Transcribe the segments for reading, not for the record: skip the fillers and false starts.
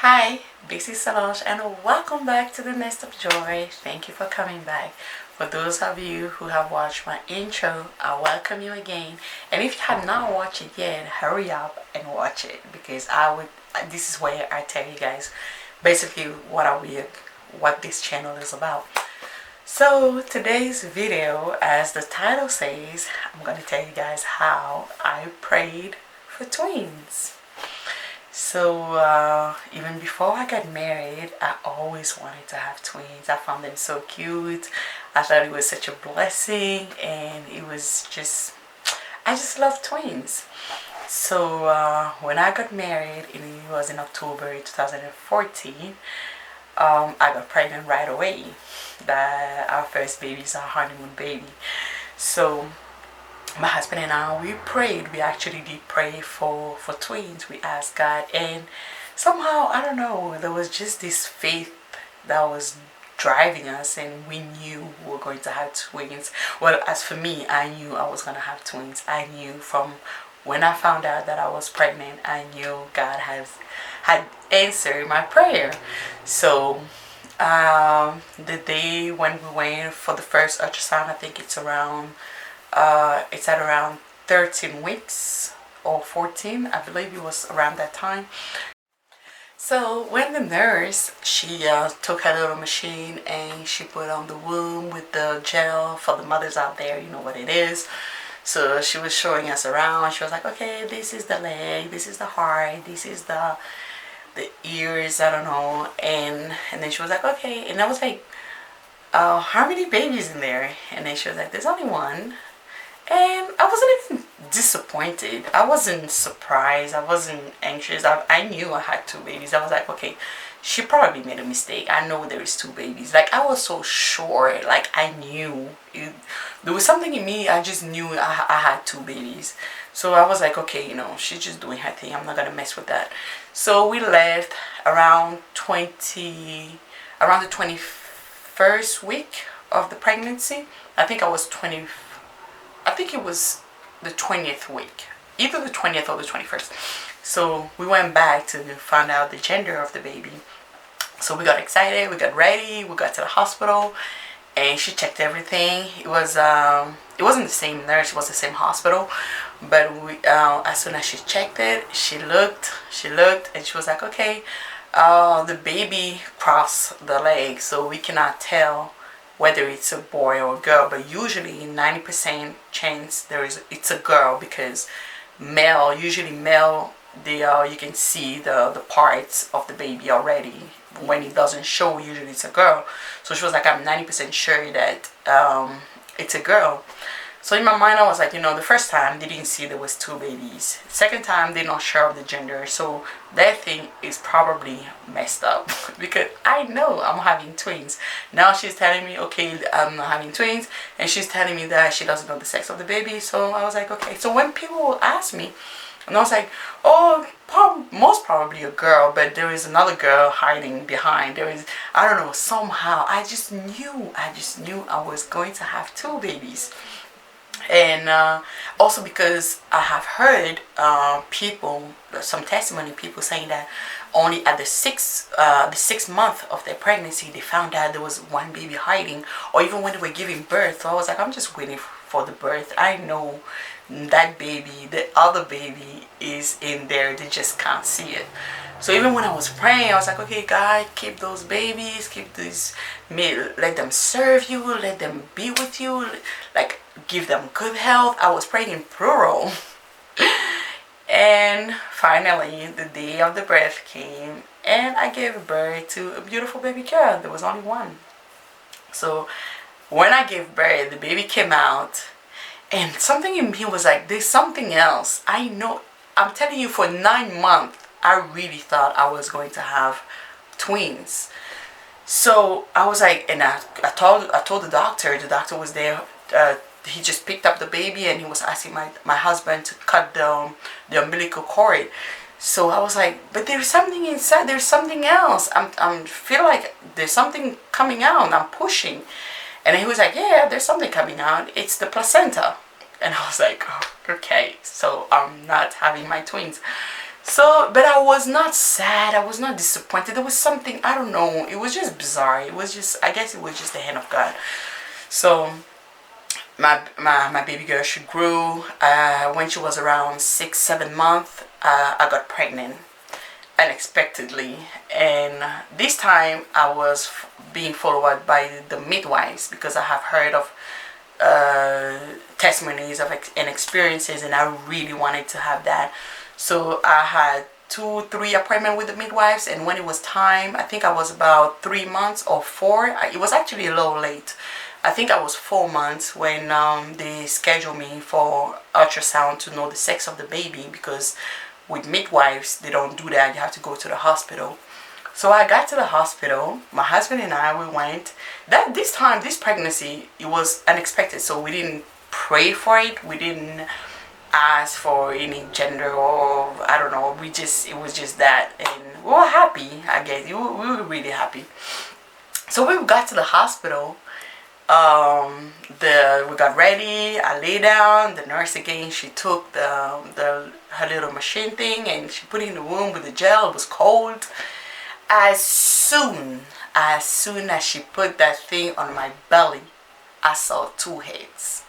Hi, this is Solange and welcome back to the Nest of Joy. Thank you for coming back. For those of you who have watched my intro, I welcome you again. And if you have not watched it yet, hurry up and watch it because this is where I tell you guys basically what this channel is about. So today's video, as the title says, I'm going to tell you guys how I prayed for twins. So even before I got married, I always wanted to have twins. I found them so cute. I thought it was such a blessing, and I just love twins. So when I got married, it was in October 2014. I got pregnant right away. Our first baby is our honeymoon baby. So my husband and I, we prayed. We actually did pray for twins. We asked God, and somehow, I don't know, there was just this faith that was driving us, and we knew we were going to have twins. Well, as for me, I knew I was going to have twins. I knew from when I found out that I was pregnant, I knew God had answered my prayer. So the day when we went for the first ultrasound, I think it's at around 13 weeks or 14, I believe it was around that time. So when the nurse, she took her little machine and she put on the womb with the gel. For the mothers out there, you know what it is. So she was showing us around. She was like, okay, this is the leg, this is the heart, this is the ears, I don't know. And then she was like, okay. And I was like, how many babies in there? And then she was like, there's only one. And I wasn't even disappointed. I wasn't surprised. I wasn't anxious. I knew I had two babies. I was like, okay, she probably made a mistake. I know there is two babies. Like, I was so sure. Like, I knew. There was something in me. I just knew I had two babies. So I was like, okay, she's just doing her thing. I'm not going to mess with that. So we left around the 21st week of the pregnancy. I think it was the 20th week, either the 20th or the 21st. So we went back to find out the gender of the baby. So we got excited, we got ready, we got to the hospital, and she checked everything. It wasn't the same nurse, it was the same hospital, but as soon as she checked it, she looked, and she was like, okay, the baby crossed the leg, so we cannot tell whether it's a boy or a girl, but usually 90% chance it's a girl, because usually male, you can see the parts of the baby already. When it doesn't show, usually it's a girl. So she was like, I'm 90% sure that it's a girl. So in my mind, I was like, the first time they didn't see there was two babies. Second time, they're not sure of the gender. So that thing is probably messed up because I know I'm having twins. Now she's telling me, okay, I'm not having twins. And she's telling me that she doesn't know the sex of the baby. So I was like, okay. So when people ask me, and I was like, oh, most probably a girl, but there is another girl hiding behind. I don't know, somehow I just knew I was going to have two babies. And also because I have heard some testimony, people saying that only at the sixth month of their pregnancy, they found out there was one baby hiding, or even when they were giving birth. So I was like, I'm just waiting for the birth. I know that baby, the other baby is in there, they just can't see it. So even when I was praying, I was like, okay, God, keep those babies, let them serve you, let them be with you, like, give them good health. I was praying in plural. And finally, the day of the birth came, and I gave birth to a beautiful baby girl. There was only one. So when I gave birth, the baby came out, and something in me was like, there's something else. I know, I'm telling you, for 9 months, I really thought I was going to have twins. So I was like, and I told the doctor was there. He just picked up the baby and he was asking my husband to cut the umbilical cord. So I was like, but there's something inside, there's something else. I'm feel like there's something coming out, I'm pushing. And he was like, yeah, there's something coming out. It's the placenta. And I was like, oh, okay, so I'm not having my twins. So, but I was not sad. I was not disappointed. There was something, I don't know. It was just bizarre. It was just, I guess it was just the hand of God. So, my baby girl, she grew. When she was around 6, 7 months, I got pregnant unexpectedly. And this time I was being followed by the midwives because I have heard of testimonies of and experiences, and I really wanted to have that. So I had 2, 3 appointments with the midwives, and when it was time, I think I was about 3 months or 4. It was actually a little late. I think I was 4 months when they scheduled me for ultrasound to know the sex of the baby, because with midwives they don't do that. You have to go to the hospital. So I got to the hospital. My husband and I, we went. This time, this pregnancy, it was unexpected. So we didn't pray for it. We didn't ask for any gender, or I don't know. It was just that, and we were happy. I guess we were really happy. So we got to the hospital. We got ready. I lay down. The nurse again, she took her little machine thing and she put it in the room with the gel. It was cold. As soon as she put that thing on my belly, I saw 2 heads.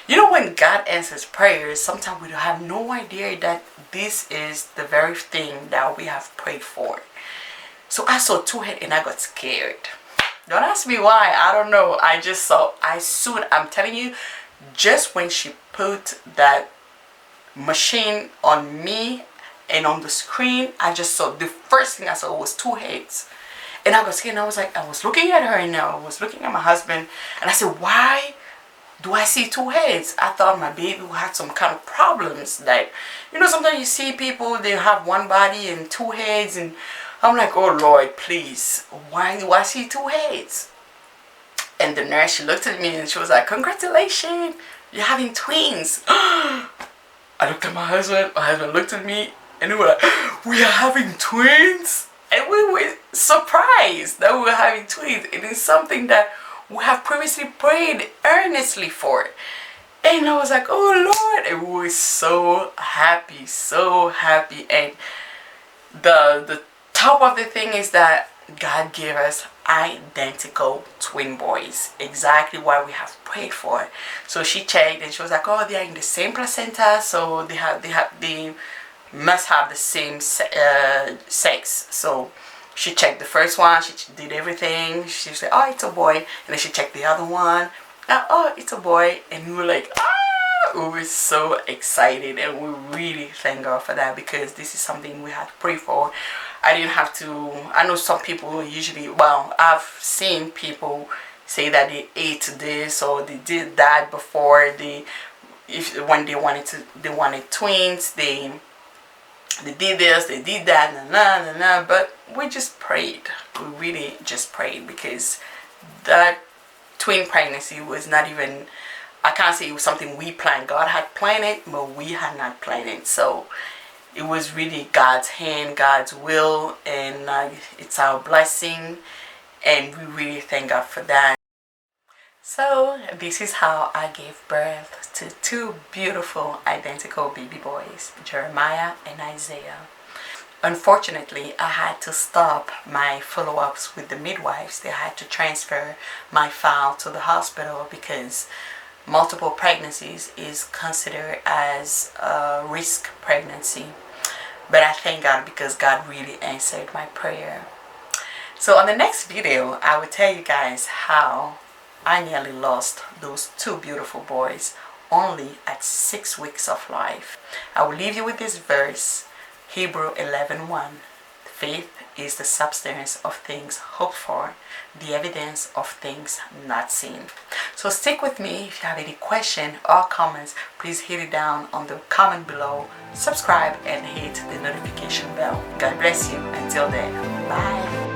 You know, when God answers prayers, sometimes we have no idea that this is the very thing that we have prayed for. So I saw 2 heads and I got scared. Don't ask me why. I don't know. I just saw. I'm telling you, just when she put that machine on me and on the screen, I just saw, the first thing I saw was 2 heads. And I got scared. And I was like, I was looking at her and I was looking at my husband. And I said, why do I see 2 heads? I thought my baby had some kind of problems. Like, you know, sometimes you see people, they have one body and 2 heads. And I'm like, oh Lord, please, why do I see 2 heads? And the nurse, she looked at me and she was like, congratulations, you're having twins. I looked at my husband looked at me, and we were like, we are having twins? And we were surprised that we were having twins. It is something that we have previously prayed earnestly for. And I was like, oh Lord, and we were so happy, so happy. And the top of the thing is that God gave us identical twin boys, exactly what we have prayed for. So she checked and she was like, oh, they are in the same placenta, so they must have the same sex. So she checked the first one, she did everything, she said, oh, it's a boy. And then she checked the other one, oh, it's a boy. And we were like, we were so excited, and we really thank God for that, because this is something we had to pray for. I didn't have to. I know some people usually, well, I've seen people say that they ate this or they did that before when they wanted twins, they did this, they did that, but we just prayed. We really just prayed, because that twin pregnancy was not even, I can't say it was something we planned. God had planned it, but we had not planned it. So it was really God's hand, God's will, and it's our blessing, and we really thank God for that. So this is how I gave birth to 2 beautiful identical baby boys, Jeremiah and Isaiah. Unfortunately, I had to stop my follow-ups with the midwives. They had to transfer my file to the hospital because multiple pregnancies is considered as a risk pregnancy. But I thank God, because God really answered my prayer. So on the next video, I will tell you guys how I nearly lost those 2 beautiful boys only at 6 weeks of life. I will leave you with this verse, Hebrew 11:1. Faith is the substance of things hoped for, the evidence of things not seen. So stick with me. If you have any question or comments, please hit it down on the comment below. Subscribe and hit the notification bell. God bless you. Until then, bye.